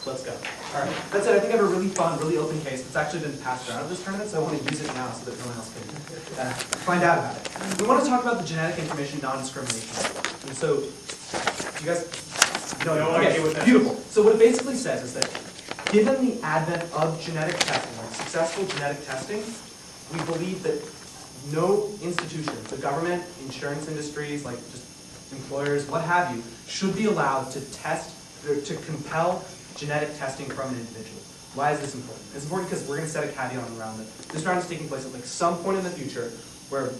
Let's go. All right. That's it. I think I have a really fun, really open case. It's actually been passed around at this tournament, so I want to use it now so that no one else can find out about it. We want to talk about the genetic information non-discrimination. And so, you guys know what beautiful. So what it basically says is that given the advent of genetic testing, like successful genetic testing, we believe that no institution, the government, insurance industries, like just employers, what have you, should be allowed to test, or to compel genetic testing from an individual. Why is this important? It's important because we're going to set a caveat around it. This round is taking place at like some point in the future where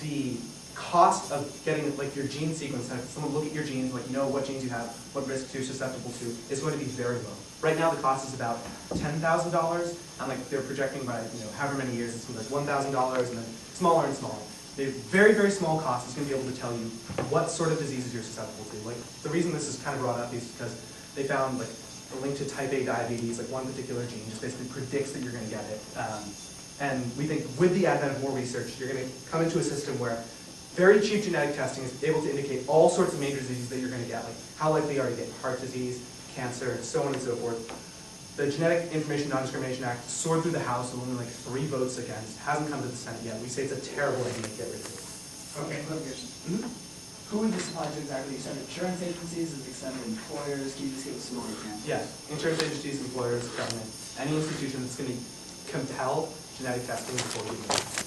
the cost of getting like your gene sequence, and if someone look at your genes, like know what genes you have, what risks you're susceptible to, is going to be very low. Right now the cost is about $10,000, and like they're projecting by however many years it's going to be like $1,000, and then smaller and smaller. The very, very small cost is going to be able to tell you what sort of diseases you're susceptible to. Like the reason this is kind of brought up is because they found like a link to type A diabetes, like one particular gene just basically predicts that you're going to get it. And we think with the advent of more research, you're going to come into a system where very cheap genetic testing is able to indicate all sorts of major diseases that you're going to get, like how likely are you to get heart disease, cancer, so on and so forth. The Genetic Information Non-Discrimination Act soared through the House with only like 3 votes against. Hasn't come to the Senate yet. We say it's a terrible idea to get rid of it. Okay, who would this apply to exactly? You said insurance agencies, is it extended to employers? Can you just give us some more examples? Yes, insurance agencies, employers, government, any institution that's going to compel genetic testing before giving it.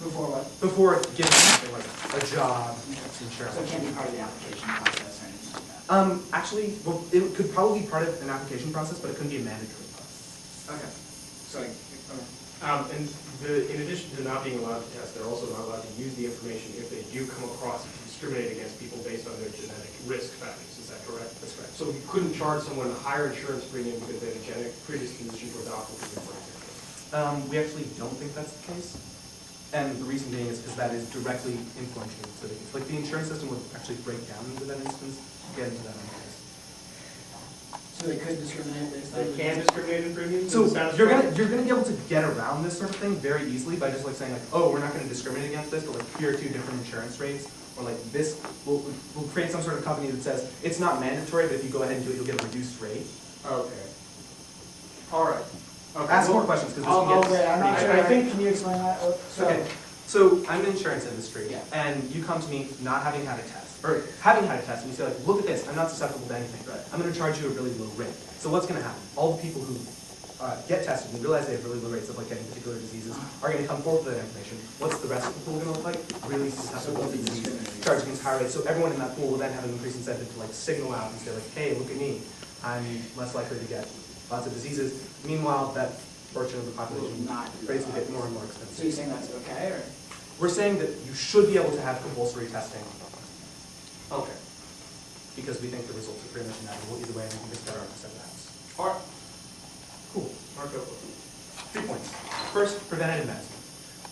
Before what? Before giving something like a job, insurance. So it can't be part of the application process or anything like that? Actually, well, it could probably be part of an application process, but it couldn't be a mandatory process. Okay. So, okay. And in addition to not being allowed to test, they're also not allowed to use the information if they do come across discriminate against people based on their genetic risk factors. Is that correct? That's correct. So you couldn't charge someone a higher insurance premium because they had a genetic predisposition to adopt, for example? We actually don't think that's the case. And the reason being is because that is directly influential to the case. Like the insurance system would actually break down into that instance. Get into that in case. So they could discriminate based on... They can discriminate in premiums? So you're gonna be able to get around this sort of thing very easily by just like saying like, oh, we're not going to discriminate against this, but like here are 2 different insurance rates, or like this, we'll create some sort of company that says it's not mandatory, but if you go ahead and do it, you'll get a reduced rate. Okay. All right. Okay. Ask more questions because this I'm not sure. I think. Can you explain that? Okay. So I'm in the insurance industry, yeah. and you come to me not having had a test, or having had a test, and you say like, look at this, I'm not susceptible to anything. Right. I'm going to charge you a really low rate. So what's going to happen? All the people who get tested and realize they have really low rates of like getting particular diseases are going to come forward with that information. What's the rest of the pool going to look like? Really susceptible to disease, charging against high rates. So everyone in that pool will then have an increased incentive to like signal out and say like, hey, look at me, I'm less likely to get lots of diseases. Meanwhile, that portion of the population rates will get more and more expensive. So you're saying that's okay, or? We're saying that you should be able to have compulsory testing. Okay. Because we think the results are pretty much inevitable either way, and we think it's better on the side of the house. All right. Cool. Mark, go. 3 points. First, preventative medicine.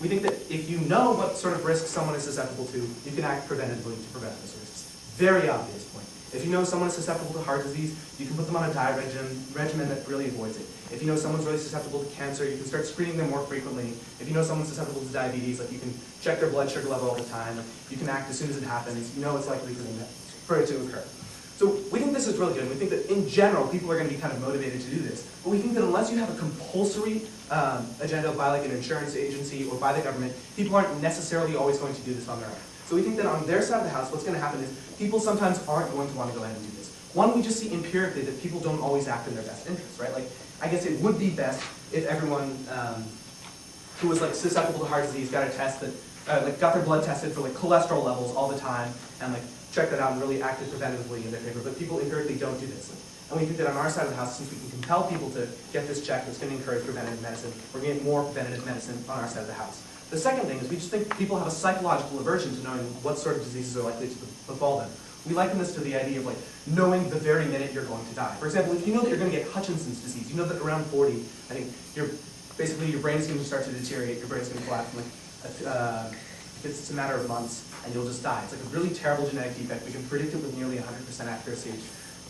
We think that if you know what sort of risks someone is susceptible to, you can act preventatively to prevent those risks. Very obvious point. If you know someone is susceptible to heart disease, you can put them on a diet regimen that really avoids it. If you know someone's really susceptible to cancer, you can start screening them more frequently. If you know someone's susceptible to diabetes, like you can check their blood sugar level all the time. Like you can act as soon as it happens. You know it's likely for it to occur. So we think this is really good. We think that in general, people are going to be kind of motivated to do this. But we think that unless you have a compulsory agenda by like an insurance agency or by the government, people aren't necessarily always going to do this on their own. So we think that on their side of the house, what's going to happen is people sometimes aren't going to want to go ahead and do this. One, we just see empirically that people don't always act in their best interest, right? Like, I guess it would be best if everyone who was like susceptible to heart disease got a test that, like got their blood tested for like cholesterol levels all the time and like checked that out and really acted preventatively in their favor. But people empirically don't do this. And we think that on our side of the house, since we can compel people to get this checked, it's going to encourage preventative medicine. We're going to get more preventative medicine on our side of the house. The second thing is we just think people have a psychological aversion to knowing what sort of diseases are likely to befall them. We liken this to the idea of like knowing the very minute you're going to die. For example, if you know that you're going to get Hutchinson's disease, you know that around 40, I think basically your brain's going to start to deteriorate, your brain's going to collapse, and like it's a matter of months, and you'll just die. It's like a really terrible genetic defect. We can predict it with nearly 100% accuracy,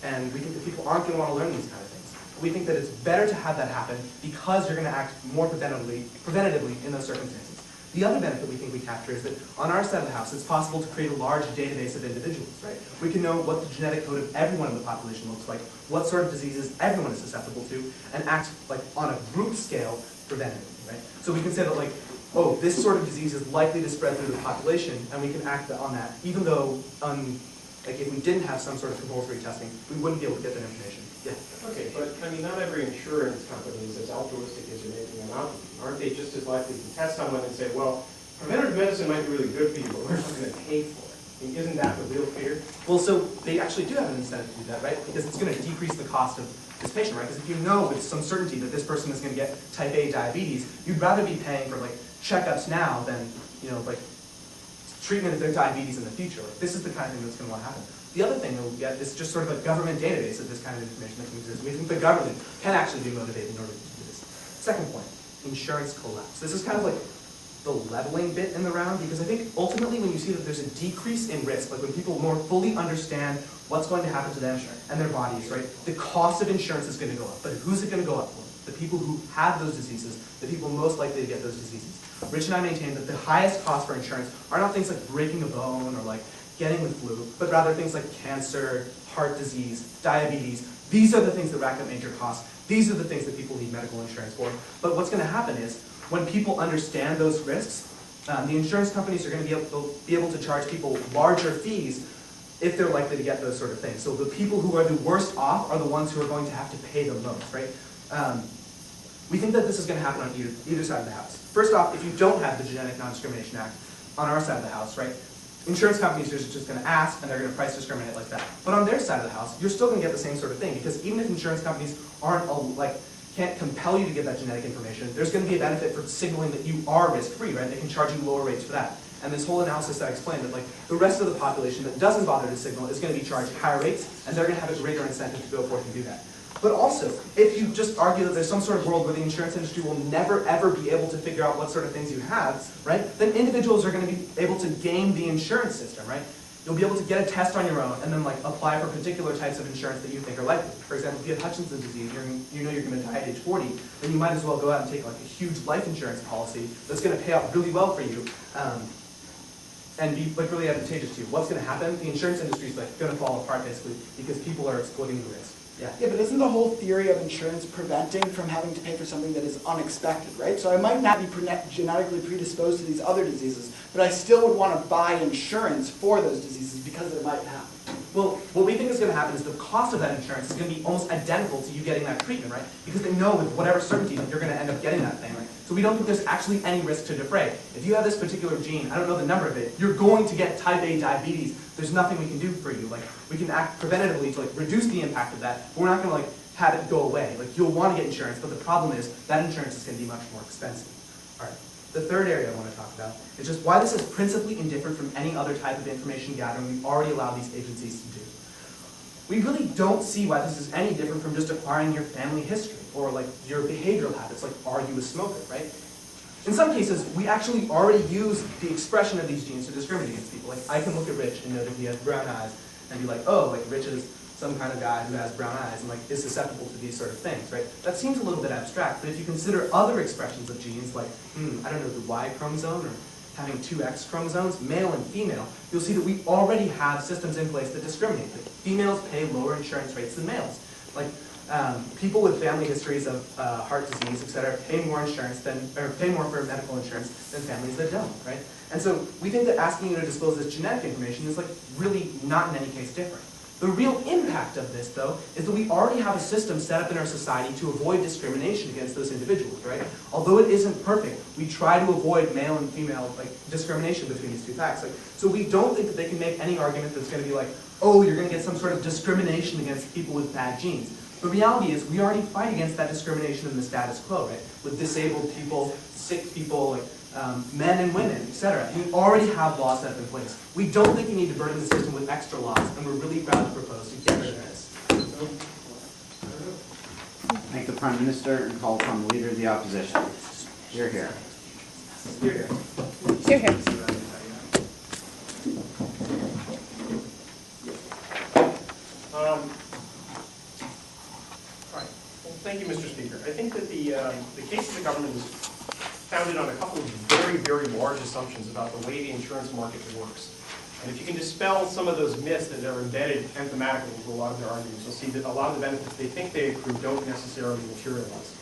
and we think that people aren't going to want to learn these kind of things. We think that it's better to have that happen because you're going to act more preventatively in those circumstances. The other benefit we think we capture is that on our side of the house, it's possible to create a large database of individuals, right? We can know what the genetic code of everyone in the population looks like, what sort of diseases everyone is susceptible to, and act like on a group scale preventatively, right? So we can say that like, oh, this sort of disease is likely to spread through the population, and we can act on that, even though, like if we didn't have some sort of compulsory testing, we wouldn't be able to get that information. Yeah. Okay, but I mean, not every insurance company is as altruistic as you're making them out to be. Aren't they just as likely to test someone and say, well, preventative medicine might be really good for you, but we're not going to pay for it? I mean, isn't that the real fear? Well, so they actually do have an incentive to do that, right? Because it's going to decrease the cost of this patient, right? Because if you know with some certainty that this person is going to get type A diabetes, you'd rather be paying for like checkups now than, you know, like treatment of their diabetes in the future. Like, this is the kind of thing that's going to want to happen. The other thing that we'll get is just sort of a government database of this kind of information that can exist. We think the government can actually be motivated in order to do this. Second point, insurance collapse. This is kind of like the leveling bit in the round, because I think ultimately when you see that there's a decrease in risk, like when people more fully understand what's going to happen to them and their bodies, right, the cost of insurance is going to go up. But who's it going to go up for? The people who have those diseases, the people most likely to get those diseases. Rich and I maintain that the highest cost for insurance are not things like breaking a bone or like getting the flu, but rather things like cancer, heart disease, diabetes. These are the things that rack up major costs. These are the things that people need medical insurance for. But what's going to happen is, when people understand those risks, the insurance companies are going to be able to charge people larger fees if they're likely to get those sort of things. So the people who are the worst off are the ones who are going to have to pay the most, right? We think that this is going to happen on either side of the house. First off, if you don't have the Genetic Non-Discrimination Act on our side of the house, right, insurance companies are just going to ask and they're going to price discriminate like that. But on their side of the house, you're still going to get the same sort of thing, because even if insurance companies can't compel you to give that genetic information, there's going to be a benefit for signaling that you are risk-free, right? They can charge you lower rates for that. And this whole analysis that I explained, that like the rest of the population that doesn't bother to signal is going to be charged higher rates, and they're going to have a greater incentive to go forth and do that. But also, if you just argue that there's some sort of world where the insurance industry will never ever be able to figure out what sort of things you have, right, then individuals are going to be able to game the insurance system, right? You'll be able to get a test on your own and then like apply for particular types of insurance that you think are likely. For example, if you have Hutchinson's disease, you know you're going to die at age 40, then you might as well go out and take like a huge life insurance policy that's going to pay out really well for you and be like really advantageous to you. What's going to happen? The insurance industry is like going to fall apart basically because people are exploiting the risk. Yeah, but isn't the whole theory of insurance preventing from having to pay for something that is unexpected, right? So I might not be genetically predisposed to these other diseases, but I still would want to buy insurance for those diseases because it might happen. Well, what we think is going to happen is the cost of that insurance is going to be almost identical to you getting that treatment, right? Because they know with whatever certainty that you're going to end up getting that thing, right? So we don't think there's actually any risk to defray. If you have this particular gene, I don't know the number of it, you're going to get type A diabetes. There's nothing we can do for you. Like, we can act preventatively to like reduce the impact of that, but we're not going to like have it go away. Like, you'll want to get insurance, but the problem is that insurance is going to be much more expensive. All right. The third area I want to talk about is just why this is principally indifferent from any other type of information gathering we've already allowed these agencies to do. We really don't see why this is any different from just acquiring your family history or like your behavioral habits, like are you a smoker, right? In some cases, we actually already use the expression of these genes to discriminate against people. Like, I can look at Rich and know that he has brown eyes and be like, oh, like Rich is some kind of guy who has brown eyes and like is susceptible to these sort of things, right? That seems a little bit abstract, but if you consider other expressions of genes like, I don't know, the Y chromosome or having two X chromosomes, male and female, you'll see that we already have systems in place that discriminate. Like, females pay lower insurance rates than males. Like, people with family histories of heart disease, et cetera, pay more insurance than, or pay more for medical insurance than families that don't, right? And so we think that asking you to disclose this genetic information is like really not in any case different. The real impact of this, though, is that we already have a system set up in our society to avoid discrimination against those individuals, right? Although it isn't perfect, we try to avoid male and female like discrimination between these two facts. Like, so we don't think that they can make any argument that's going to be like, oh, you're going to get some sort of discrimination against people with bad genes. The reality is we already fight against that discrimination in the status quo, right? With disabled people, sick people, like men and women, etc. We already have laws set up in place. We don't think we need to burden the system with extra laws, and we're really proud to propose to get rid of this. Thank the Prime Minister and call upon the Leader of the Opposition. Hear, hear. Hear, hear. Hear, hear. Thank you, Mr. Speaker. I think that the case that the government is founded on a couple of very, very large assumptions about the way the insurance market works. And if you can dispel some of those myths that are embedded enthematically into a lot of their arguments, you'll see that a lot of the benefits they think they accrue don't necessarily materialize.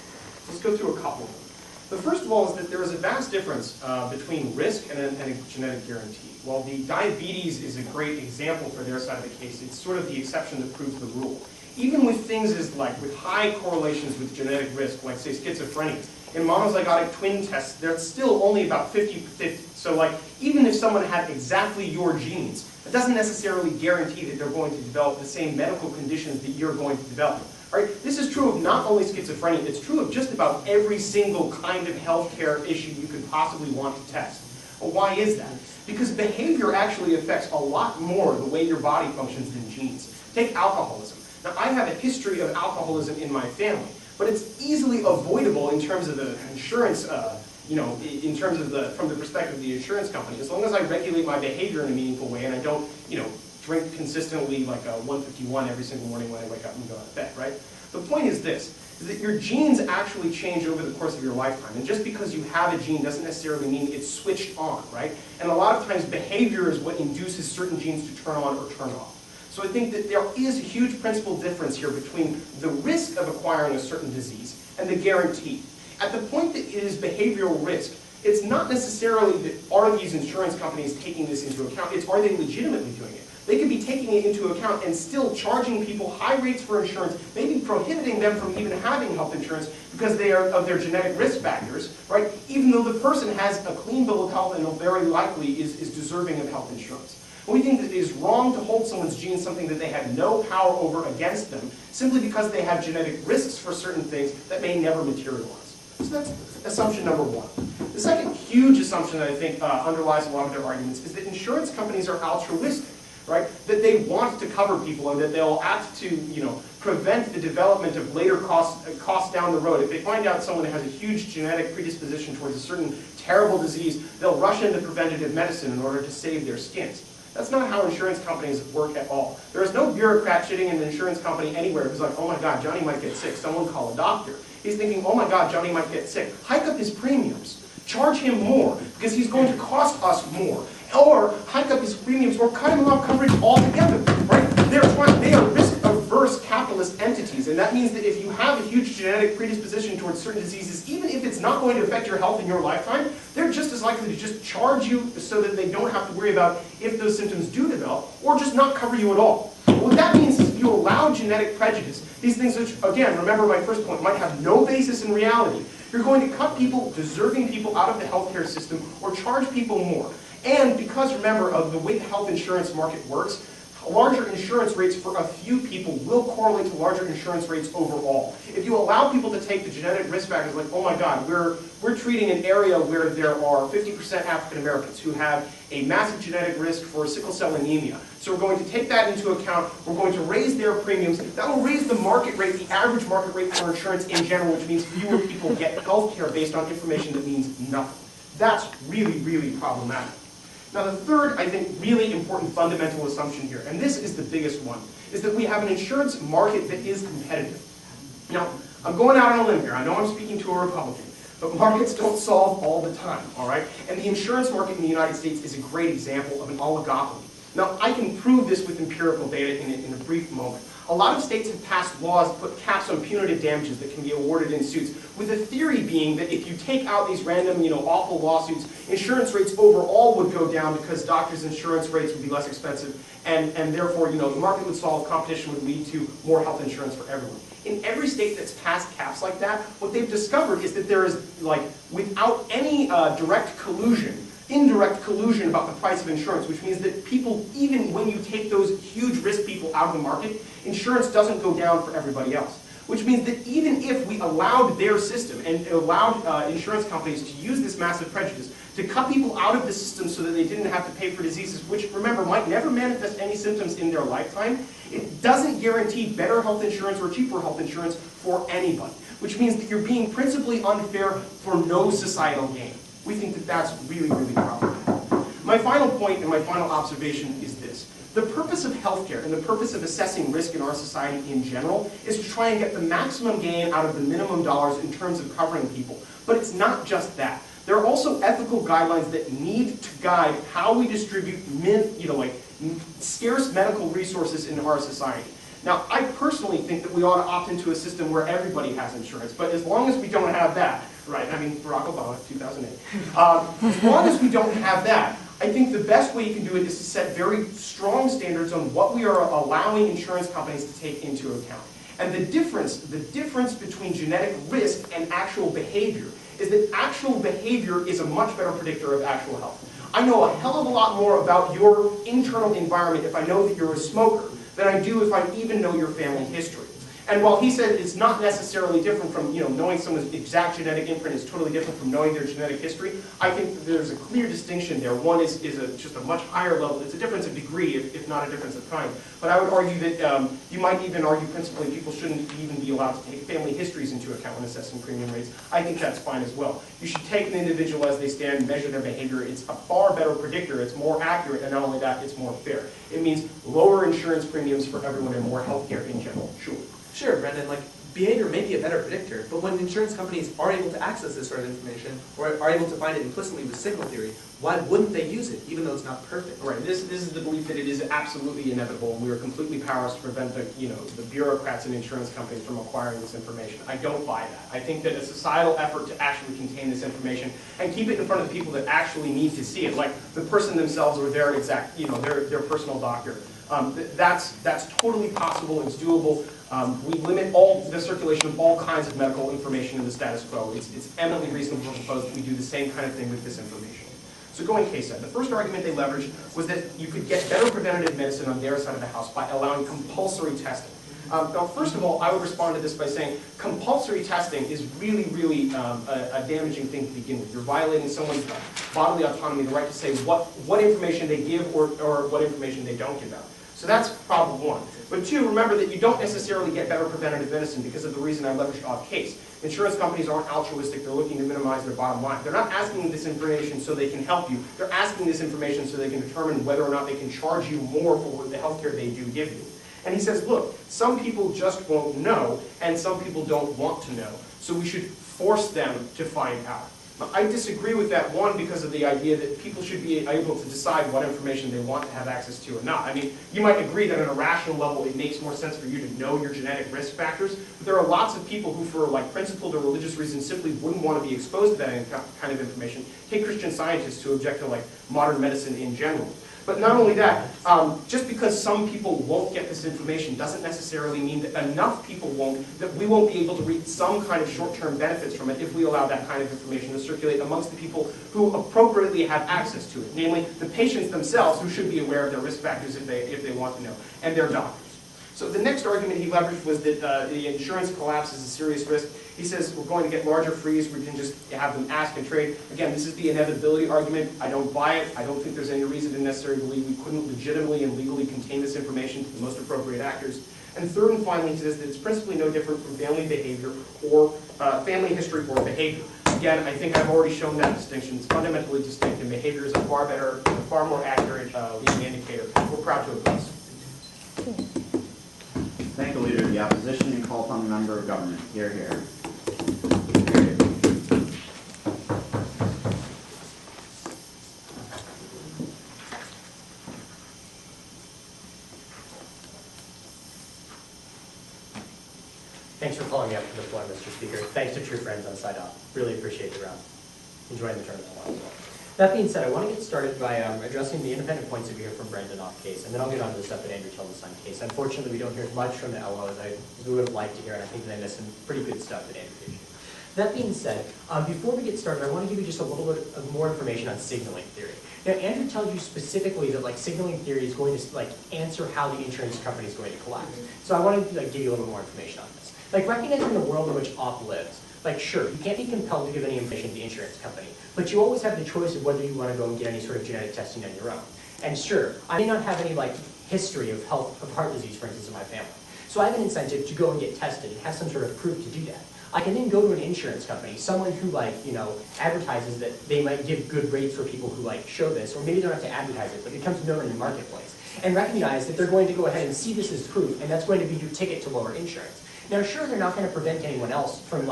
So let's go through a couple of them. The first of all is that there is a vast difference between risk and a genetic guarantee. While the diabetes is a great example for their side of the case, it's sort of the exception that proves the rule. Even with things as like with high correlations with genetic risk, like say schizophrenia, in monozygotic twin tests, they're still only about 50-50. So like, even if someone had exactly your genes, it doesn't necessarily guarantee that they're going to develop the same medical conditions that you're going to develop. Right? This is true of not only schizophrenia, it's true of just about every single kind of healthcare issue you could possibly want to test. Well, why is that? Because behavior actually affects a lot more the way your body functions than genes. Take alcoholism. Now, I have a history of alcoholism in my family, but it's easily avoidable in terms of the insurance, in terms of from the perspective of the insurance company. As long as I regulate my behavior in a meaningful way and I don't, drink consistently like a 151 every single morning when I wake up and go to bed, right? The point is this, is that your genes actually change over the course of your lifetime. And just because you have a gene doesn't necessarily mean it's switched on, right? And a lot of times behavior is what induces certain genes to turn on or turn off. So I think that there is a huge principal difference here between the risk of acquiring a certain disease and the guarantee. At the point that it is behavioral risk, it's not necessarily that are these insurance companies taking this into account, it's are they legitimately doing it. They could be taking it into account and still charging people high rates for insurance, maybe prohibiting them from even having health insurance because they are of their genetic risk factors, right? Even though the person has a clean bill of health and very likely is deserving of health insurance. We think that it is wrong to hold someone's genes something that they have no power over against them, simply because they have genetic risks for certain things that may never materialize. So that's assumption number one. The second huge assumption that I think underlies a lot of their arguments is that insurance companies are altruistic, right? That they want to cover people and that they'll act to, prevent the development of later costs down the road. If they find out someone has a huge genetic predisposition towards a certain terrible disease, they'll rush into preventative medicine in order to save their skins. That's not how insurance companies work at all. There is no bureaucrat sitting in an insurance company anywhere who's like, oh my God, Johnny might get sick, someone call a doctor. He's thinking, oh my God, Johnny might get sick. Hike up his premiums. Charge him more, because he's going to cost us more. Or hike up his premiums, or cut him off coverage altogether, right? They are risk-averse capitalist entities, and that means that if you have a huge genetic predisposition towards certain diseases, even if it's not going to affect your health in your lifetime, they're just as likely to just charge you so that they don't have to worry about if those symptoms do develop, or just not cover you at all. What that means is if you allow genetic prejudice, these things which, again, remember my first point, might have no basis in reality, you're going to cut people, deserving people, out of the healthcare system, or charge people more. And because, remember, of the way the health insurance market works, larger insurance rates for a few people will correlate to larger insurance rates overall. If you allow people to take the genetic risk factors, like, oh my God, we're treating an area where there are 50% African Americans who have a massive genetic risk for sickle cell anemia. So we're going to take that into account, we're going to raise their premiums, that will raise the market rate, the average market rate for insurance in general, which means fewer people get health care based on information that means nothing. That's really, really problematic. Now the third, I think, really important fundamental assumption here, and this is the biggest one, is that we have an insurance market that is competitive. Now, I'm going out on a limb here. I know I'm speaking to a Republican, but markets don't solve all the time, all right? And the insurance market in the United States is a great example of an oligopoly. Now, I can prove this with empirical data in a brief moment. A lot of states have passed laws that put caps on punitive damages that can be awarded in suits, with the theory being that if you take out these random, awful lawsuits, insurance rates overall would go down because doctors' insurance rates would be less expensive, and therefore, the market would solve, competition would lead to more health insurance for everyone. In every state that's passed caps like that, what they've discovered is that there is, without any direct collusion, indirect collusion about the price of insurance, which means that people, even when you take those huge risk people out of the market, insurance doesn't go down for everybody else. Which means that even if we allowed their system and allowed insurance companies to use this massive prejudice to cut people out of the system so that they didn't have to pay for diseases, which, remember, might never manifest any symptoms in their lifetime, it doesn't guarantee better health insurance or cheaper health insurance for anybody. Which means that you're being principally unfair for no societal gain. We think that that's really, really problematic. My final point and my final observation is this. The purpose of healthcare and the purpose of assessing risk in our society in general is to try and get the maximum gain out of the minimum dollars in terms of covering people. But it's not just that. There are also ethical guidelines that need to guide how we distribute scarce medical resources in our society. Now, I personally think that we ought to opt into a system where everybody has insurance, but as long as we don't have that, right, I mean, Barack Obama, 2008, as long as we don't have that, I think the best way you can do it is to set very strong standards on what we are allowing insurance companies to take into account. And the difference between genetic risk and actual behavior is that actual behavior is a much better predictor of actual health. I know a hell of a lot more about your internal environment if I know that you're a smoker than I do if I even know your family history. And while he said it's not necessarily different from, knowing someone's exact genetic imprint is totally different from knowing their genetic history, I think that there's a clear distinction there. One is just a much higher level. It's a difference of degree, if not a difference of kind. But I would argue that you might even argue principally people shouldn't even be allowed to take family histories into account when assessing premium rates. I think that's fine as well. You should take an individual as they stand, measure their behavior. It's a far better predictor. It's more accurate, and not only that, it's more fair. It means lower insurance premiums for everyone and more health care in general. Sure. Sure, Brendan, behavior may be a better predictor, but when insurance companies are able to access this sort of information, or are able to find it implicitly with signal theory, why wouldn't they use it, even though it's not perfect? Right, this is the belief that it is absolutely inevitable, and we are completely powerless to prevent the bureaucrats and insurance companies from acquiring this information. I don't buy that. I think that a societal effort to actually contain this information and keep it in front of the people that actually need to see it, like the person themselves or their exact, their personal doctor, that's totally possible. It's doable. We limit the circulation of all kinds of medical information in the status quo. It's eminently reasonable to suppose that we do the same kind of thing with this information. So going case study, the first argument they leveraged was that you could get better preventative medicine on their side of the house by allowing compulsory testing. Now, first of all, I would respond to this by saying compulsory testing is really, really a damaging thing to begin with. You're violating someone's bodily autonomy, the right to say what information they give or what information they don't give out. So that's problem one. But two, remember that you don't necessarily get better preventative medicine because of the reason I leveraged off case. Insurance companies aren't altruistic, they're looking to minimize their bottom line. They're not asking this information so they can help you, they're asking this information so they can determine whether or not they can charge you more for the health care they do give you. And he says, look, some people just won't know, and some people don't want to know, so we should force them to find out. Now, I disagree with that, one, because of the idea that people should be able to decide what information they want to have access to or not. I mean, you might agree that on a rational level it makes more sense for you to know your genetic risk factors, but there are lots of people who, for principled or religious reasons, simply wouldn't want to be exposed to that kind of information. Take Christian Scientists who object to modern medicine in general. But not only that, just because some people won't get this information doesn't necessarily mean that enough people won't, that we won't be able to reap some kind of short-term benefits from it if we allow that kind of information to circulate amongst the people who appropriately have access to it, namely the patients themselves who should be aware of their risk factors if they want to know, and their doctors. So the next argument he leveraged was that the insurance collapse is a serious risk. He says we're going to get larger frees, we can just have them ask and trade. Again, this is the inevitability argument. I don't buy it. I don't think there's any reason to necessarily believe we couldn't legitimately and legally contain this information to the most appropriate actors. And third and finally, he says that it's principally no different from family behavior or family history or behavior. Again, I think I've already shown that distinction. It's fundamentally distinct, and behavior is a far more accurate leading indicator. We're proud to oppose. Thank the Leader of the Opposition and call upon the Member of Government. Hear, hear. Thanks for calling me up to the floor, Mr. Speaker. Thanks to true friends on side up. Really appreciate the round. Enjoying the tournament a lot as well. That being said, I want to get started by addressing the independent points that we hear from Brendan off case, and then I'll get on to the stuff that Andrew told us on case. Unfortunately, we don't hear as much from the LO as we would have liked to hear, and I think that I missed some pretty good stuff that Andrew did. That being said, before we get started, I want to give you just a little bit of more information on signaling theory. Now, Andrew tells you specifically that signaling theory is going to answer how the insurance company is going to collapse. So I want to give you a little more information on this. Recognizing the world in which op lives, sure, you can't be compelled to give any information to the insurance company, but you always have the choice of whether you want to go and get any sort of genetic testing on your own. And sure, I may not have any history of heart disease, for instance, in my family. So I have an incentive to go and get tested and have some sort of proof to do that. I can then go to an insurance company, someone who advertises that they might give good rates for people who show this, or maybe they don't have to advertise it, but it becomes known in the marketplace, and recognize that they're going to go ahead and see this as proof, and that's going to be your ticket to lower insurance. Now, sure, they're not going to prevent anyone else from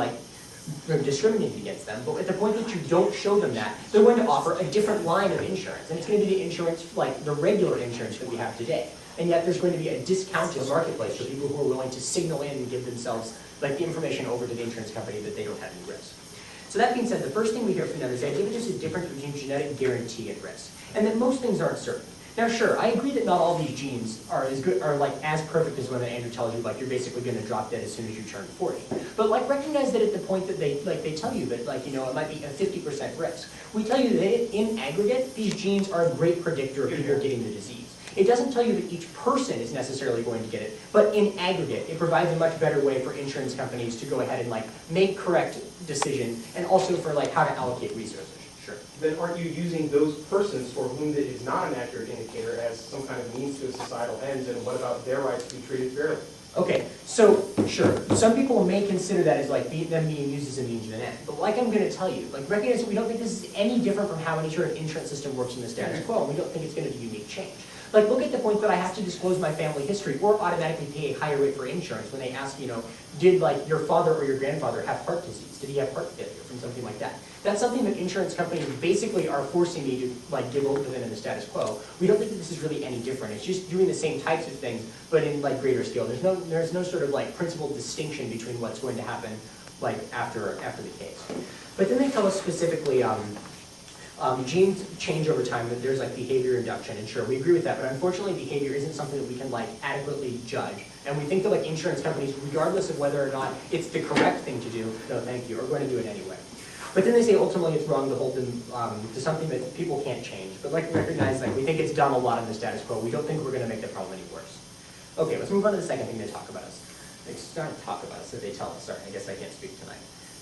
discriminated against them, but at the point that you don't show them that, they're going to offer a different line of insurance, and it's going to be the insurance, like the regular insurance that we have today. And yet there's going to be a discounted marketplace for people who are willing to signal in and give themselves like the information over to the insurance company that they don't have any risk. So that being said, the first thing we hear from them is the idea that there's a difference between genetic guarantee and risk, and that most things aren't certain. Now, sure, I agree that not all these genes are as good, are like as perfect as when Andrew tells you, like you're basically going to drop dead as soon as you turn 40. But like recognize that at the point that they tell you that like it might be a 50% risk. We tell you that in aggregate, these genes are a great predictor of people getting the disease. It doesn't tell you that each person is necessarily going to get it, but in aggregate, it provides a much better way for insurance companies to go ahead and like make correct decisions, and also for like how to allocate resources. Sure. Then aren't you using those persons for whom it is not an accurate indicator as some kind of means to a societal end, and what about their right to be treated fairly? Okay, so sure, some people may consider that as like them being used as a means to an end, but like I'm going to tell you, like recognize that we don't think this is any different from how any sort of insurance system works in the status quo, and we don't think it's going to be a unique change. Like look at the point that I have to disclose my family history or automatically pay a higher rate for insurance when they ask, did like your father or your grandfather have heart disease? Did he have heart failure from something like that? That's something that insurance companies basically are forcing me to like give over to them in the status quo. We don't think that this is really any different. It's just doing the same types of things, but in like greater scale. There's no sort of like principled distinction between what's going to happen like after the case. But then they tell us specifically genes change over time, that there's like behavior induction, and sure, we agree with that, but unfortunately behavior isn't something that we can like adequately judge. And we think that like insurance companies, regardless of whether or not it's the correct thing to do, no thank you, are going to do it anyway. But then they say ultimately it's wrong to hold them to something that people can't change. But like recognize like we think it's done a lot in the status quo. We don't think we're going to make the problem any worse. Okay, let's move on to the second thing they talk about us. It's not talk about us, that they tell us. Sorry, I guess I can't speak tonight.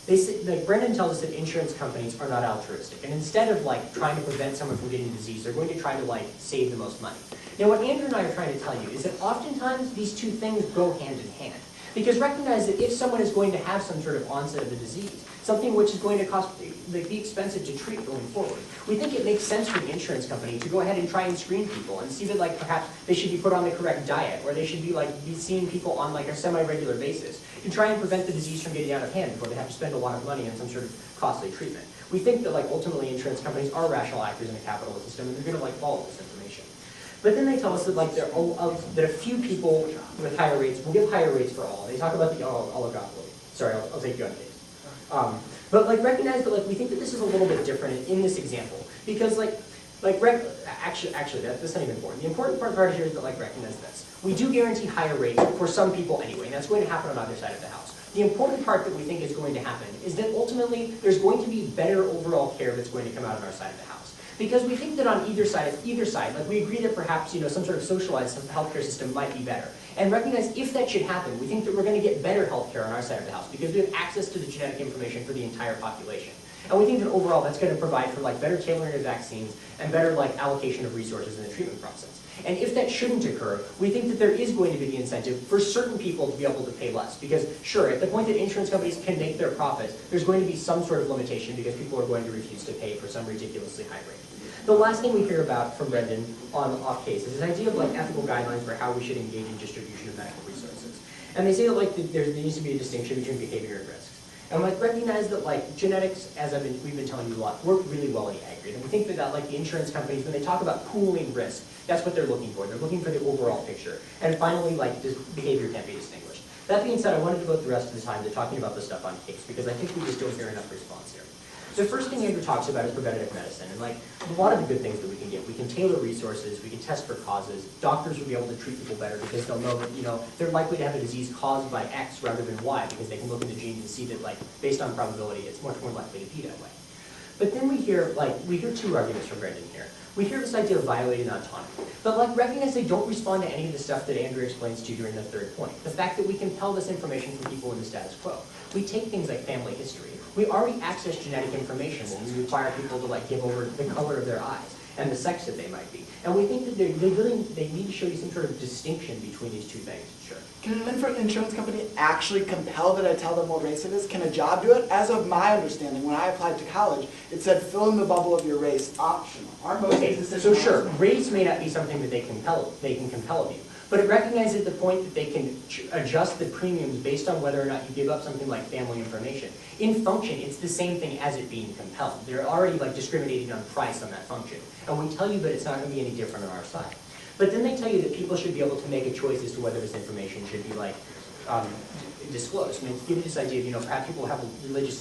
They say, like Brendan tells us that insurance companies are not altruistic, and instead of like trying to prevent someone from getting a disease, they're going to try to like save the most money. Now, what Andrew and I are trying to tell you is that oftentimes these two things go hand in hand. Because recognize that if someone is going to have some sort of onset of a disease, something which is going to be expensive to treat going forward, we think it makes sense for the insurance company to go ahead and try and screen people and see that like perhaps they should be put on the correct diet, or they should be seeing people on like a semi-regular basis to try and prevent the disease from getting out of hand before they have to spend a lot of money on some sort of costly treatment. We think that like ultimately insurance companies are rational actors in a capitalist system, and they're going to like follow this information. But then they tell us that like that a few people with higher rates will give higher rates for all. They talk about the oligopoly. Sorry, I'll take you on case. But like recognize that like we think that this is a little bit different in this example, because actually that's not even important. The important part here is that like recognize this. We do guarantee higher rates for some people anyway, and that's going to happen on either side of the house. The important part that we think is going to happen is that ultimately there's going to be better overall care that's going to come out on our side of the house. Because we think that on either side, like we agree that perhaps some sort of socialized healthcare system might be better. And recognize if that should happen, we think that we're going to get better healthcare on our side of the house because we have access to the genetic information for the entire population. And we think that overall that's going to provide for like better tailoring of vaccines and better like allocation of resources in the treatment process. And if that shouldn't occur, we think that there is going to be the incentive for certain people to be able to pay less. Because sure, at the point that insurance companies can make their profits, there's going to be some sort of limitation because people are going to refuse to pay for some ridiculously high rate. The last thing we hear about from Brendan on off case is this idea of like ethical guidelines for how we should engage in distribution of medical resources. And they say that like there needs to be a distinction between behavior and risks. And like recognize that like genetics, as we've been telling you a lot, work really well in the aggregate. And we think that like the insurance companies, when they talk about pooling risk, that's what they're looking for. They're looking for the overall picture. And finally, like this behavior can't be distinguished. That being said, I wanted to devote the rest of the time to talking about the stuff on case because I think we just don't hear enough response here. The first thing Andrew talks about is preventative medicine, and like a lot of the good things that we can get. We can tailor resources, we can test for causes. Doctors will be able to treat people better because they'll know that they're likely to have a disease caused by X rather than Y because they can look at the genes and see that like based on probability, it's much more likely to be that way. But then we hear two arguments from Brendan here. We hear this idea of violating autonomy, but like recognize they don't respond to any of the stuff that Andrew explains to you during the third point. The fact that we compel this information from people in the status quo. We take things like family history. We already access genetic information when we require people to like give over the color of their eyes and the sex that they might be. And we think that they need to show you some sort of distinction between these two things. Sure. Can an insurance company actually compel that I tell them what race it is? Can a job do it? As of my understanding, when I applied to college, it said fill in the bubble of your race optional. Aren't most Okay, decisions so sure, race may not be something that they can compel of you. But it recognizes the point that they can adjust the premiums based on whether or not you give up something like family information. In function, it's the same thing as it being compelled. They're already like discriminating on price on that function. And we tell you that it's not going to be any different on our side. But then they tell you that people should be able to make a choice as to whether this information should be like disclosed. I mean, to give you this idea of, you know, perhaps people have religious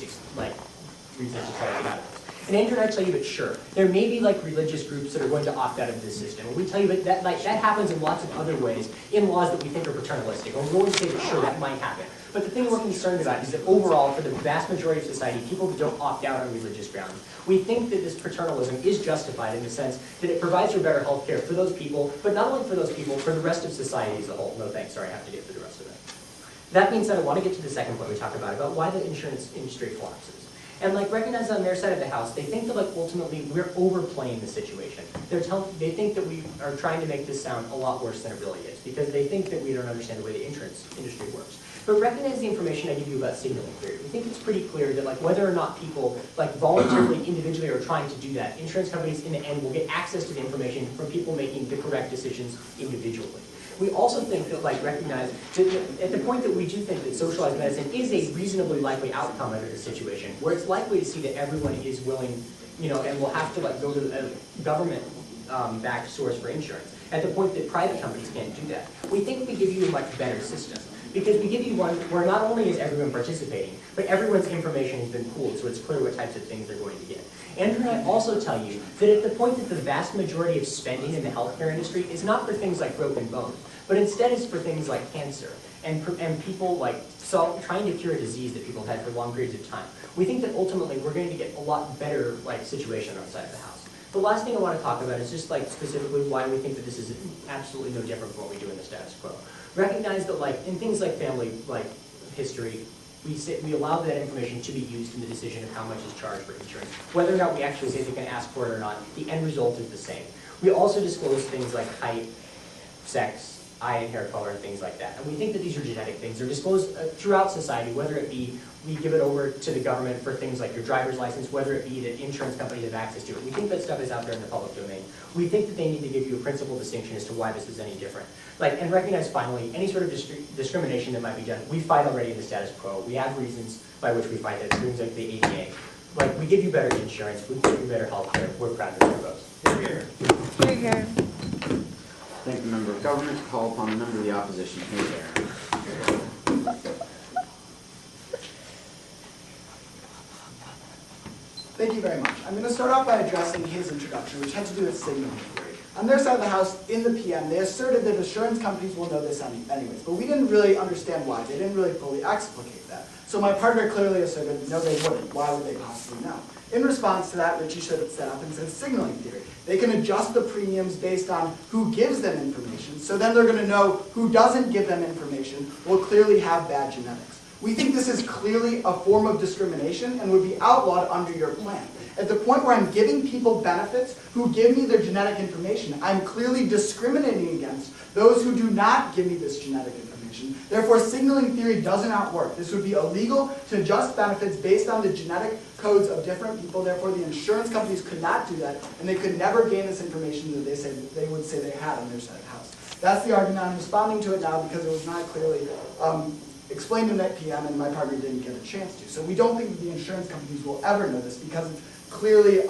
reasons to try to get out of this. And Andrew and I tell you that sure, there may be like religious groups that are going to opt out of this system. And we tell you that that happens in lots of other ways in laws that we think are paternalistic. And we're going to say that sure, that might happen. But the thing we're concerned about is that overall, for the vast majority of society, people don't opt out on religious grounds. We think that this paternalism is justified in the sense that it provides for better health care for those people, but not only for those people, for the rest of society as a whole. No thanks, sorry, I have to get to the rest of it. That being said, I want to get to the second point we talked about why the insurance industry collapses. And like recognize on their side of the house, they think that like ultimately we're overplaying the situation. They think that we are trying to make this sound a lot worse than it really is because they think that we don't understand the way the insurance industry works. But recognize the information I give you about signaling theory. We think it's pretty clear that like whether or not people like voluntarily, individually are trying to do that, insurance companies in the end will get access to the information from people making the correct decisions individually. We also think that, like, recognize that at the point that we do think that socialized medicine is a reasonably likely outcome under this situation, where it's likely to see that everyone is willing, you know, and will have to like go to a government-backed source for insurance. At the point that private companies can't do that, we think we give you a much better system. Because we give you one where not only is everyone participating, but everyone's information has been pooled, so it's clear what types of things they're going to get. Andrew and I also tell you that at the point that the vast majority of spending in the healthcare industry is not for things like broken bones, but instead is for things like cancer and people like trying to cure a disease that people have had for long periods of time. We think that ultimately we're going to get a lot better like situation on the side of the house. The last thing I want to talk about is just like specifically why we think that this is absolutely no different from what we do in the status quo. Recognize that like in things like family like history, we allow that information to be used in the decision of how much is charged for insurance. Whether or not we actually say they can ask for it or not, the end result is the same. We also disclose things like height, sex, eye and hair color, and things like that. And we think that these are genetic things. They're disclosed throughout society, whether it be we give it over to the government for things like your driver's license, whether it be that insurance companies have access to it. We think that stuff is out there in the public domain. We think that they need to give you a principal distinction as to why this is any different. Like, and recognize finally, any sort of discrimination that might be done, we fight already in the status quo. We have reasons by which we fight that, things like the APDA. Like, we give you better insurance, we give you better health care, we're proud to propose. Here, here. Thank the member of government. Call upon the member of the opposition. Here, there. Thank you very much. I'm going to start off by addressing his introduction, which had to do with signaling theory. On their side of the house, in the PM, they asserted that insurance companies will know this anyways, but we didn't really understand why. They didn't really fully explicate that. So my partner clearly asserted, no, they wouldn't. Why would they possibly know? In response to that, Richie stood up and said signaling theory. They can adjust the premiums based on who gives them information, so then they're going to know who doesn't give them information will clearly have bad genetics. We think this is clearly a form of discrimination and would be outlawed under your plan. At the point where I'm giving people benefits who give me their genetic information, I'm clearly discriminating against those who do not give me this genetic information. Therefore, signaling theory does not work. This would be illegal to adjust benefits based on the genetic codes of different people. Therefore, the insurance companies could not do that, and they could never gain this information that they would say they had on their side of the house. That's the argument. I'm responding to it now because it was not clearly explained in that PM, and my partner didn't get a chance to. So we don't think that the insurance companies will ever know this because it's clearly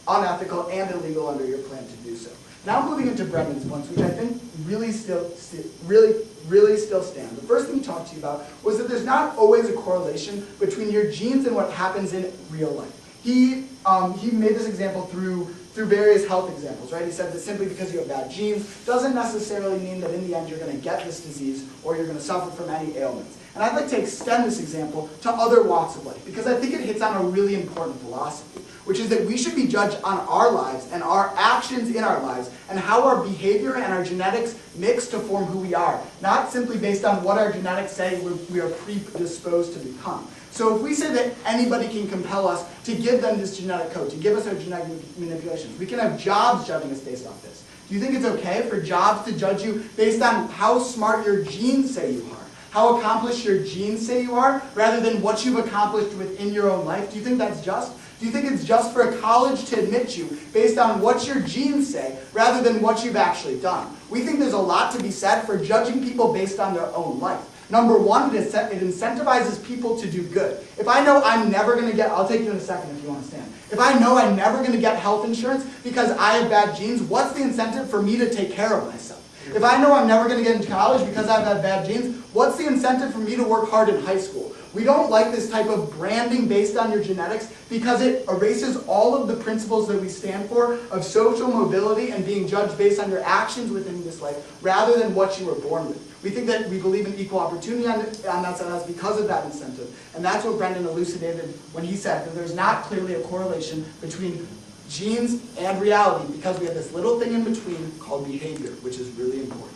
unethical and illegal under your plan to do so. Now moving into Brendan's points, which I think really still stand. The first thing he talked to you about was that there's not always a correlation between your genes and what happens in real life. He made this example through various health examples, right? He said that simply because you have bad genes doesn't necessarily mean that in the end you're going to get this disease or you're going to suffer from any ailments. And I'd like to extend this example to other walks of life because I think it hits on a really important philosophy, which is that we should be judged on our lives and our actions in our lives and how our behavior and our genetics mix to form who we are, not simply based on what our genetics say we are predisposed to become. So if we say that anybody can compel us to give them this genetic code, to give us our genetic manipulations, we can have jobs judging us based off this. Do you think it's okay for jobs to judge you based on how smart your genes say you are, how accomplished your genes say you are, rather than what you've accomplished within your own life? Do you think that's just? Do you think it's just for a college to admit you based on what your genes say rather than what you've actually done? We think there's a lot to be said for judging people based on their own life. Number one, it incentivizes people to do good. If I know I'm never going to get, I'll take you in a second if you want to stand. If I know I'm never going to get health insurance because I have bad genes, what's the incentive for me to take care of myself? If I know I'm never going to get into college because I've had bad genes, what's the incentive for me to work hard in high school? We don't like this type of branding based on your genetics because it erases all of the principles that we stand for of social mobility and being judged based on your actions within this life rather than what you were born with. We think that we believe in equal opportunity on that side of the house because of that incentive. And that's what Brendan elucidated when he said that there's not clearly a correlation between genes and reality because we have this little thing in between called behavior, which is really important.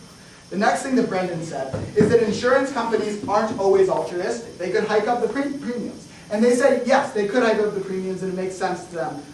The next thing that Brendan said is that insurance companies aren't always altruistic. They could hike up the premiums. And they say, yes, they could hike up the premiums and it makes sense to them.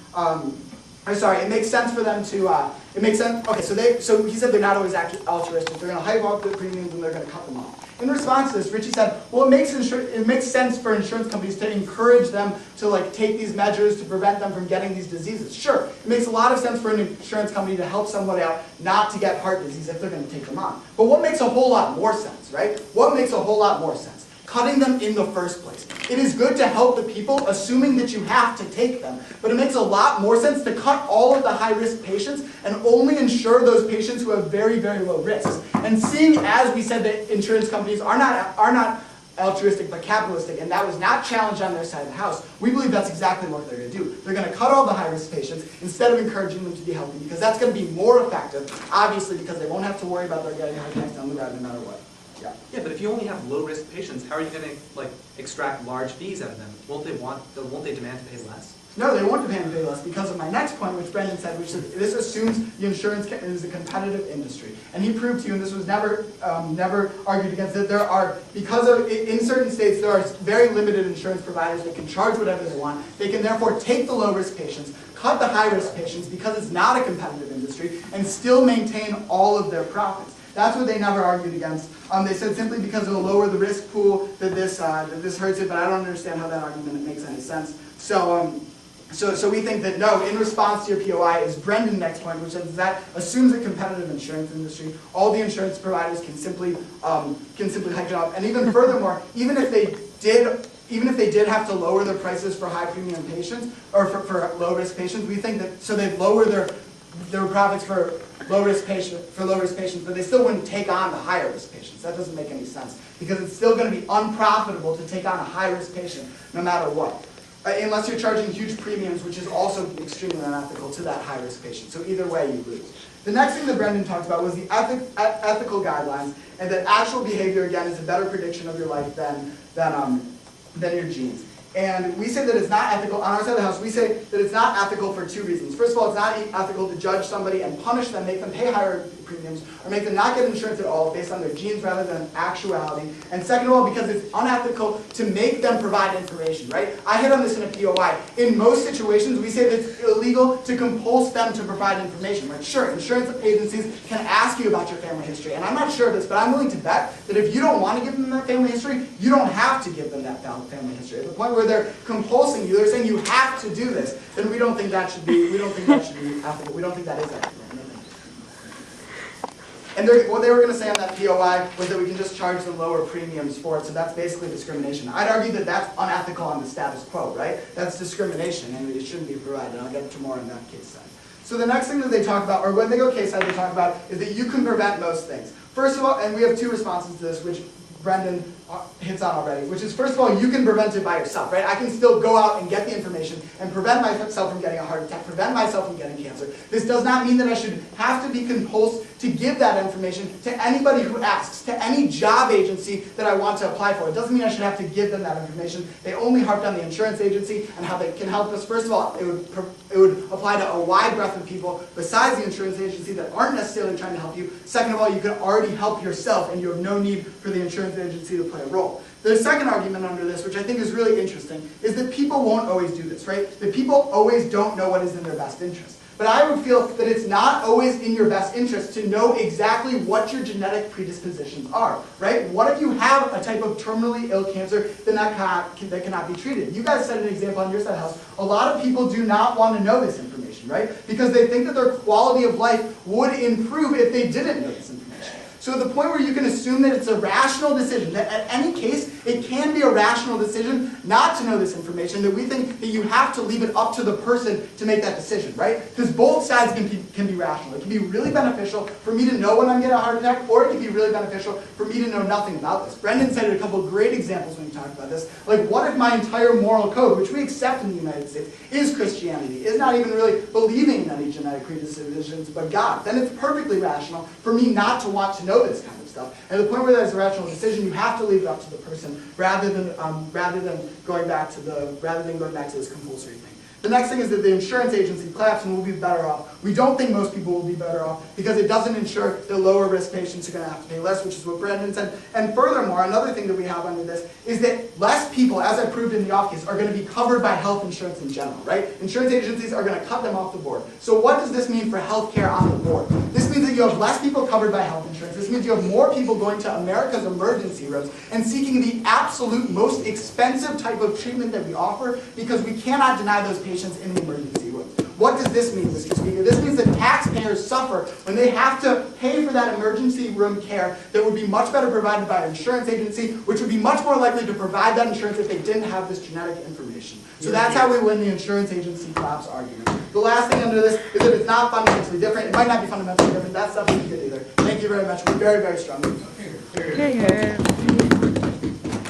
It makes sense for them to, it makes sense, okay, so he said they're not always altruistic. They're going to hike up the premiums and they're going to cut them off. In response to this, Richie said, well, it makes sense for insurance companies to encourage them to take these measures to prevent them from getting these diseases. Sure, it makes a lot of sense for an insurance company to help somebody out not to get heart disease if they're going to take them on. But what makes a whole lot more sense, right? What makes a whole lot more sense? Cutting them in the first place. It is good to help the people, assuming that you have to take them, but it makes a lot more sense to cut all of the high-risk patients and only insure those patients who have very, very low risks. And seeing as we said that insurance companies are not altruistic but capitalistic, and that was not challenged on their side of the house, we believe that's exactly what they're going to do. They're going to cut all the high-risk patients instead of encouraging them to be healthy, because that's going to be more effective, obviously, because they won't have to worry about their getting heart attacks down the road no matter what. Yeah, but if you only have low-risk patients, how are you going to extract large fees out of them? Won't they demand to pay less? No, they won't demand to pay less because of my next point, which Brendan said, which is this assumes the insurance is a competitive industry. And he proved to you, and this was never argued against, that there are, because of, in certain states, there are very limited insurance providers that can charge whatever they want. They can therefore take the low-risk patients, cut the high-risk patients because it's not a competitive industry, and still maintain all of their profits. That's what they never argued against. They said simply because it'll lower the risk pool that this hurts it, but I don't understand how that argument makes any sense. So we think that no, in response to your POI is Brendan's next point, which is that assumes a competitive insurance industry. All the insurance providers can simply hike it up. And even furthermore, even if they did have to lower their prices for high premium patients or for low risk patients, we think that so they'd lower their profits for low-risk patients, but they still wouldn't take on the higher-risk patients. That doesn't make any sense, because it's still going to be unprofitable to take on a high-risk patient, no matter what. Unless you're charging huge premiums, which is also extremely unethical to that high-risk patient. So either way, you lose. The next thing that Brendan talked about was the ethical guidelines, and that actual behavior, again, is a better prediction of your life than your genes. And we say that it's not ethical. On our side of the house, we say that it's not ethical for two reasons. First of all, it's not ethical to judge somebody and punish them, make them pay higher premiums, or make them not get insurance at all based on their genes rather than actuality. And second of all, because it's unethical to make them provide information, right? I hit on this in a POI. In most situations, we say that it's illegal to compulse them to provide information, right? Sure, insurance agencies can ask you about your family history, and I'm not sure of this, but I'm willing to bet that if you don't want to give them that family history, you don't have to give them that family history. At the point where they're compulsing you, they're saying you have to do this, then we don't think that should be ethical. We don't think that is ethical. And what they were going to say on that POI was that we can just charge them lower premiums for it, so that's basically discrimination. I'd argue that that's unethical on the status quo, right? That's discrimination, and it shouldn't be provided, and I'll get to more in that case study. So the next thing that they talk about, or when they go case study, they talk about is that you can prevent most things. First of all, and we have two responses to this, which Brendan hits on already, which is, first of all, you can prevent it by yourself, right? I can still go out and get the information and prevent myself from getting a heart attack, prevent myself from getting cancer. This does not mean that I should have to be compulsed to give that information to anybody who asks, to any job agency that I want to apply for. It doesn't mean I should have to give them that information. They only harped on the insurance agency and how they can help us. First of all, it would apply to a wide breadth of people besides the insurance agency that aren't necessarily trying to help you. Second of all, you can already help yourself, and you have no need for the insurance agency to play a role. The second argument under this, which I think is really interesting, is that people won't always do this, right? That people always don't know what is in their best interest. But I would feel that it's not always in your best interest to know exactly what your genetic predispositions are, right? What if you have a type of terminally ill cancer that cannot be treated? You guys set an example on your side of the house. A lot of people do not want to know this information, right? Because they think that their quality of life would improve if they didn't know this information. So the point where you can assume that it's a rational decision, that at any case, it can be a rational decision not to know this information, that we think that you have to leave it up to the person to make that decision, right? Because both sides can be rational. It can be really beneficial for me to know when I'm getting a heart attack, or it can be really beneficial for me to know nothing about this. Brendan cited a couple of great examples when he talked about this. Like, what if my entire moral code, which we accept in the United States, is Christianity, is not even really believing in any genetic predispositions but God? Then it's perfectly rational for me not to want to know this kind of stuff. And at the point where there's a rational decision, you have to leave it up to the person rather than going back to this compulsory thing. The next thing is that the insurance agency collapse and we'll be better off. We don't think most people will be better off because it doesn't ensure that lower risk patients are going to have to pay less, which is what Brendan said. And furthermore, another thing that we have under this is that less people, as I proved in the off case, are going to be covered by health insurance in general, right? Insurance agencies are going to cut them off the board. So what does this mean for healthcare on the board? This means that you have less people covered by health insurance. This means you have more people going to America's emergency rooms and seeking the absolute most expensive type of treatment that we offer because we cannot deny those patients in the emergency room. What does this mean, Mr. Speaker? This means that taxpayers suffer when they have to pay for that emergency room care that would be much better provided by an insurance agency, which would be much more likely to provide that insurance if they didn't have this genetic information. So that's how we win the insurance agency collapse argument. The last thing under this is that it's not fundamentally different. It might not be fundamentally different. That stuff isn't good either. Thank you very much. We're very, very strong.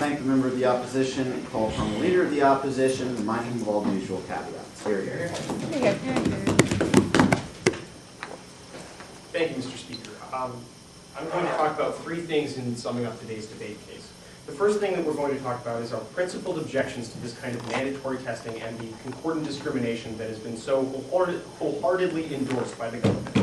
Thank the member of the opposition. Call from the leader of the opposition, reminding him of all the usual caveats. Here, here. Thank you, Mr. Speaker. I'm going to talk about three things in summing up today's debate case. The first thing that we're going to talk about is our principled objections to this kind of mandatory testing and the concordant discrimination that has been so wholeheartedly endorsed by the government.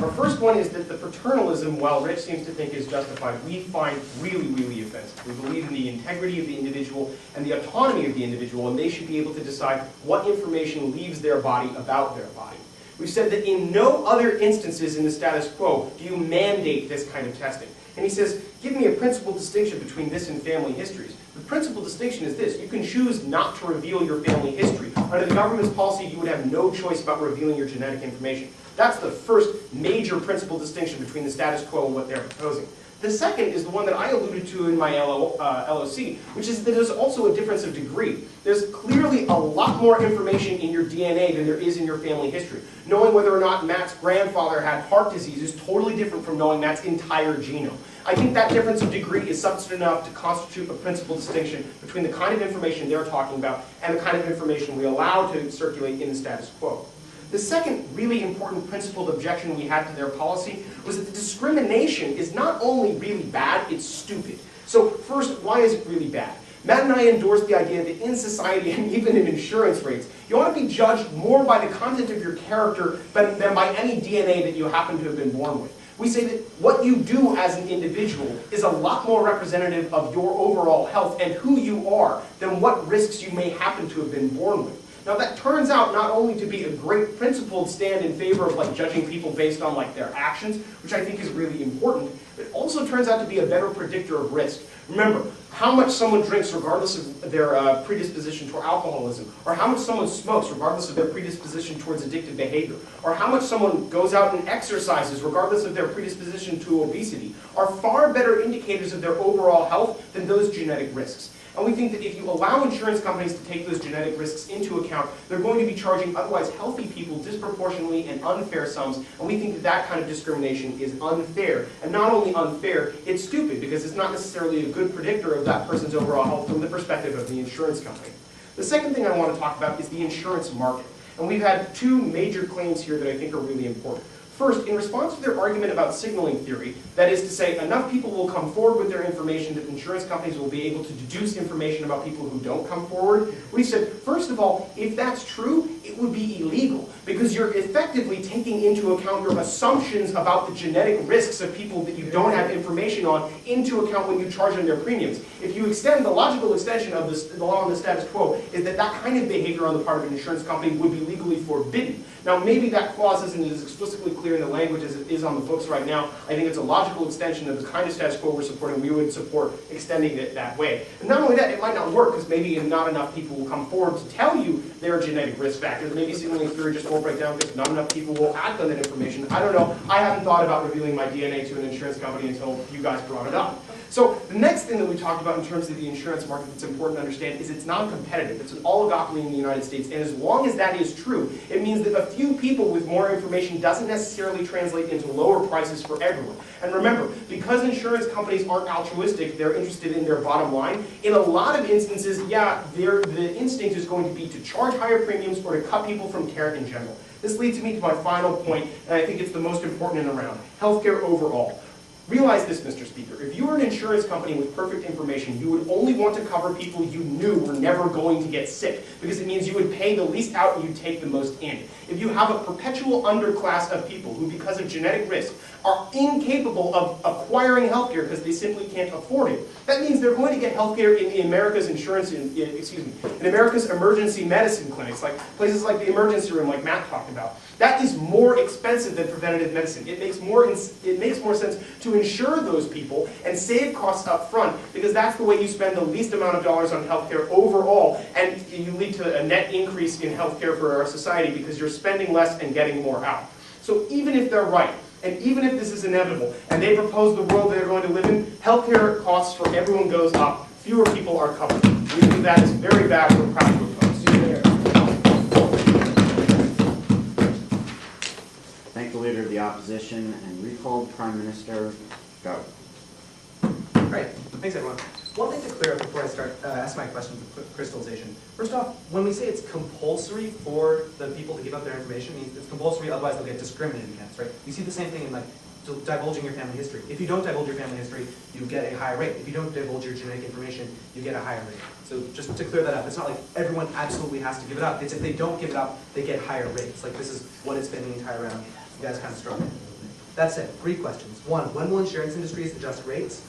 Our first one is that the paternalism, while Rich seems to think is justified, we find really, really offensive. We believe in the integrity of the individual and the autonomy of the individual, and they should be able to decide what information leaves their body about their body. We've said that in no other instances in the status quo do you mandate this kind of testing. And he says, give me a principal distinction between this and family histories. The principal distinction is this: you can choose not to reveal your family history. Under the government's policy, you would have no choice about revealing your genetic information. That's the first major principal distinction between the status quo and what they're proposing. The second is the one that I alluded to in my LOC, which is that there's also a difference of degree. There's clearly a lot more information in your DNA than there is in your family history. Knowing whether or not Matt's grandfather had heart disease is totally different from knowing Matt's entire genome. I think that difference of degree is substantive enough to constitute a principal distinction between the kind of information they're talking about and the kind of information we allow to circulate in the status quo. The second really important principled objection we had to their policy was that the discrimination is not only really bad, it's stupid. So first, why is it really bad? Matt and I endorsed the idea that in society and even in insurance rates, you ought to be judged more by the content of your character than by any DNA that you happen to have been born with. We say that what you do as an individual is a lot more representative of your overall health and who you are than what risks you may happen to have been born with. Now that turns out not only to be a great principled stand in favor of judging people based on their actions, which I think is really important, but it also turns out to be a better predictor of risk. Remember, how much someone drinks regardless of their predisposition toward alcoholism, or how much someone smokes regardless of their predisposition towards addictive behavior, or how much someone goes out and exercises regardless of their predisposition to obesity, are far better indicators of their overall health than those genetic risks. And we think that if you allow insurance companies to take those genetic risks into account, they're going to be charging otherwise healthy people disproportionately and unfair sums, and we think that that kind of discrimination is unfair. And not only unfair, it's stupid, because it's not necessarily a good predictor of that person's overall health from the perspective of the insurance company. The second thing I want to talk about is the insurance market. And we've had two major claims here that I think are really important. First, in response to their argument about signaling theory, that is to say, enough people will come forward with their information that insurance companies will be able to deduce information about people who don't come forward, we said, first of all, if that's true, it would be illegal, because you're effectively taking into account your assumptions about the genetic risks of people that you don't have information on into account when you charge them their premiums. If you extend the logical extension of the law on the status quo, is that that kind of behavior on the part of an insurance company would be legally forbidden. Now, maybe that clause isn't as explicitly clear in the language as it is on the books right now. I think it's a logical extension of the kind of status quo we're supporting. We would support extending it that way. And not only that, it might not work, because maybe not enough people will come forward to tell you their genetic risk factors. Maybe signaling theory just won't break down because not enough people will act on that information. I don't know. I haven't thought about revealing my DNA to an insurance company until you guys brought it up. So the next thing that we talked about in terms of the insurance market that's important to understand is it's non-competitive. It's an oligopoly in the United States. And as long as that is true, it means that a few people with more information doesn't necessarily translate into lower prices for everyone. And remember, because insurance companies aren't altruistic, they're interested in their bottom line. In a lot of instances, yeah, the instinct is going to be to charge higher premiums or to cut people from care in general. This leads me to my final point, and I think it's the most important in the round: healthcare overall. Realize this, Mr. Speaker. If you were an insurance company with perfect information, you would only want to cover people you knew were never going to get sick, because it means you would pay the least out and you'd take the most in. If you have a perpetual underclass of people who, because of genetic risk, are incapable of acquiring healthcare because they simply can't afford it, that means they're going to get healthcare in America's in America's emergency medicine clinics, like places like the emergency room, like Matt talked about. That is more expensive than preventative medicine. It makes more sense to insure those people and save costs up front, because that's the way you spend the least amount of dollars on healthcare overall, and you lead to a net increase in healthcare for our society because you're spending less and getting more out. So even if they're right, and even if this is inevitable, and they propose the world they're going to live in, healthcare costs for everyone goes up. Fewer people are covered. We think that is very bad for practical folks. Thank the Leader of the Opposition and recall the Prime Minister. Go. Great. Thanks, everyone. One thing to clear up before I start asking my question of crystallization. First off, when we say it's compulsory for the people to give up their information, it means it's compulsory, otherwise they'll get discriminated against, right? You see the same thing in like divulging your family history. If you don't divulge your family history, you get a higher rate. If you don't divulge your genetic information, you get a higher rate. So just to clear that up, it's not like everyone absolutely has to give it up. It's if they don't give it up, they get higher rates. Like this is what it's been the entire round. You guys kind of struggle. That's it. 3 questions. 1, when will insurance industries adjust rates?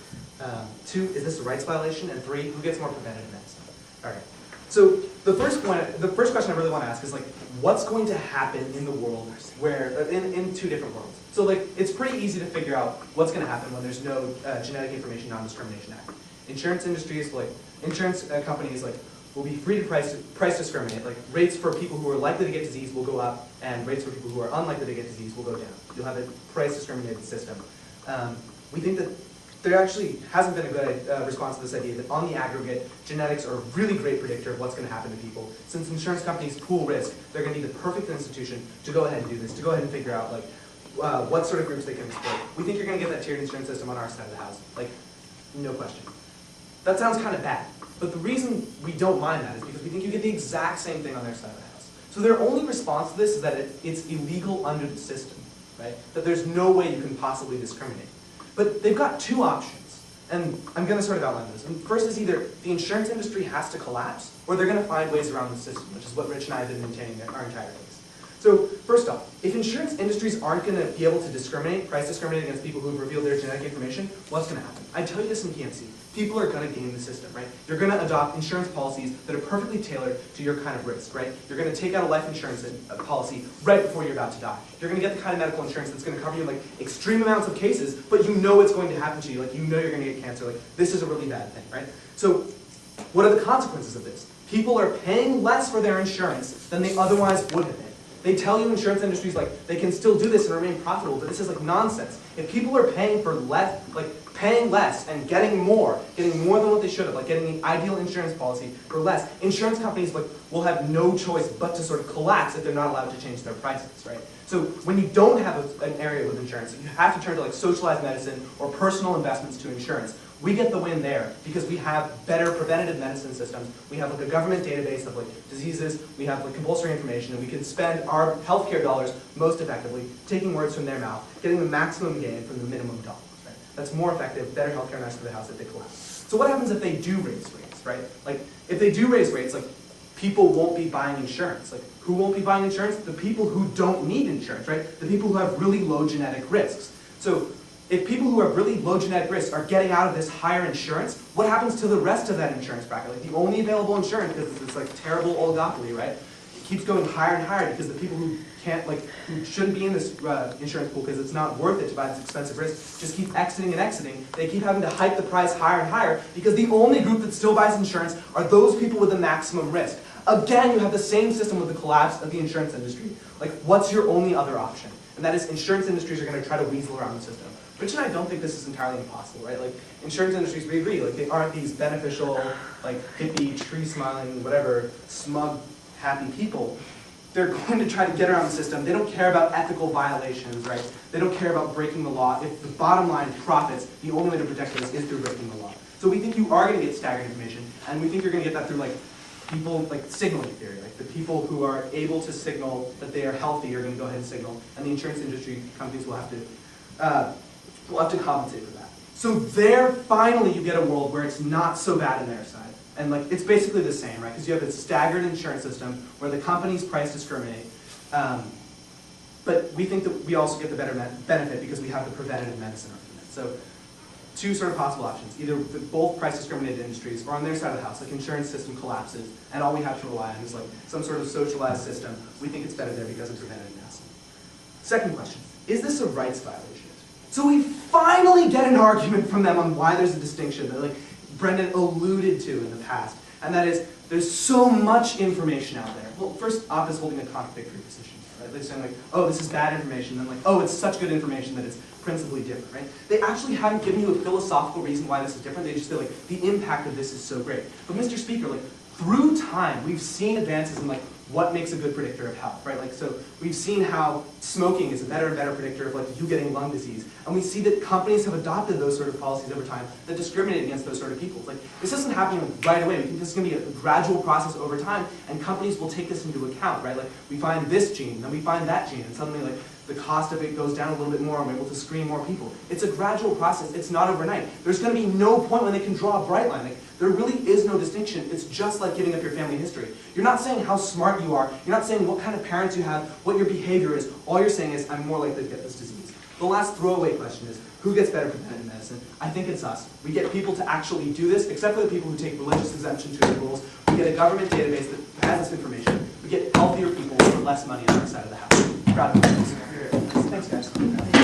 2, is this a rights violation? And 3, who gets more preventative medicine? All right. So the first question I really want to ask is like, what's going to happen in the world where in 2 different worlds? So like, it's pretty easy to figure out what's going to happen when there's no Genetic Information Non-Discrimination Act. Insurance industries, like insurance companies, like will be free to price discriminate. Like rates for people who are likely to get disease will go up, and rates for people who are unlikely to get disease will go down. You'll have a price discriminated system. We think that there actually hasn't been a good response to this idea that on the aggregate, genetics are a really great predictor of what's going to happen to people. Since insurance companies pool risk, they're going to be the perfect institution to go ahead and do this, to go ahead and figure out like what sort of groups they can exploit. We think you're going to get that tiered insurance system on our side of the house, like no question. That sounds kind of bad, but the reason we don't mind that is because we think you get the exact same thing on their side of the house. So their only response to this is that it's illegal under the system, right? That there's no way you can possibly discriminate. But they've got 2 options, and I'm going to sort of outline those. And first is either the insurance industry has to collapse, or they're going to find ways around the system, which is what Rich and I have been maintaining our entire case. So first off, if insurance industries aren't going to be able to price discriminate against people who've revealed their genetic information, what's going to happen? I tell you this in PNC. People are going to game the system, right? You're going to adopt insurance policies that are perfectly tailored to your kind of risk, right? You're going to take out a life insurance policy right before you're about to die. You're going to get the kind of medical insurance that's going to cover you in like extreme amounts of cases, but you know it's going to happen to you. Like you know you're going to get cancer. Like this is a really bad thing, right? So what are the consequences of this? People are paying less for their insurance than they otherwise would have been. They tell you insurance industries like they can still do this and remain profitable, but this is like nonsense. If people are paying for less, paying less and getting more than what they should have, like getting the ideal insurance policy for less, insurance companies will have no choice but to sort of collapse if they're not allowed to change their prices, right? So when you don't have an area with insurance, you have to turn to like socialized medicine or personal investments to insurance. We get the win there because we have better preventative medicine systems. We have like a government database of like diseases. We have like compulsory information, and we can spend our healthcare dollars most effectively, taking words from their mouth, getting the maximum gain from the minimum dollars. Right? That's more effective, better healthcare nice for the house if they collapse. So what happens if they do raise rates, right? Like if they do raise rates, like people won't be buying insurance. Like who won't be buying insurance? The people who don't need insurance, right? The people who have really low genetic risks. So if people who have really low genetic risks are getting out of this higher insurance, what happens to the rest of that insurance bracket? Like the only available insurance, because it's like terrible oligopoly, right? It keeps going higher and higher because the people who can't, like, who shouldn't be in this insurance pool because it's not worth it to buy this expensive risk, just keep exiting and exiting. They keep having to hike the price higher and higher because the only group that still buys insurance are those people with the maximum risk. Again, you have the same system with the collapse of the insurance industry. Like, what's your only other option? And that is insurance industries are going to try to weasel around the system. Rich and I don't think this is entirely impossible, right? Like, insurance industries, we agree, like, they aren't these beneficial, like, hippie, tree-smiling, whatever, smug, happy people. They're going to try to get around the system. They don't care about ethical violations, right? They don't care about breaking the law. If the bottom line profits, the only way to protect this is through breaking the law. So we think you are going to get staggered information, and we think you're going to get that through, like, people, like signaling theory, like the people who are able to signal that they are healthy are going to go ahead and signal, and the insurance industry companies will have to compensate for that. So there, finally, you get a world where it's not so bad on their side, and like it's basically the same, right? Because you have a staggered insurance system where the companies price discriminate, but we think that we also get the better benefit because we have the preventative medicine argument. So two sort of possible options. Either both price discriminated industries or on their side of the house, like insurance system collapses and all we have to rely on is like some sort of socialized system. We think it's better there because of preventative medicine. Second question, is this a rights violation? So we finally get an argument from them on why there's a distinction that like Brendan alluded to in the past, and that is there's so much information out there. Well, first, Op is holding a contradictory position. Right? They're saying like, oh, this is bad information, and then like, oh, it's such good information that it's principally different, right? They actually haven't given you a philosophical reason why this is different. They just feel like the impact of this is so great. But Mr. Speaker, like through time, we've seen advances in like what makes a good predictor of health, right? Like so, we've seen how smoking is a better and better predictor of like you getting lung disease, and we see that companies have adopted those sort of policies over time that discriminate against those sort of people. Like this isn't happening right away. We think this is going to be a gradual process over time, and companies will take this into account, right? Like we find this gene, then we find that gene, and suddenly like the cost of it goes down a little bit more, and we're able to screen more people. It's a gradual process. It's not overnight. There's going to be no point when they can draw a bright line. Like, there really is no distinction. It's just like giving up your family history. You're not saying how smart you are. You're not saying what kind of parents you have, what your behavior is. All you're saying is, I'm more likely to get this disease. The last throwaway question is, who gets better preventative medicine? I think it's us. We get people to actually do this, except for the people who take religious exemption to the rules. We get a government database that has this information. We get healthier people for less money on our side of the house. Proud of this. Thanks, guys.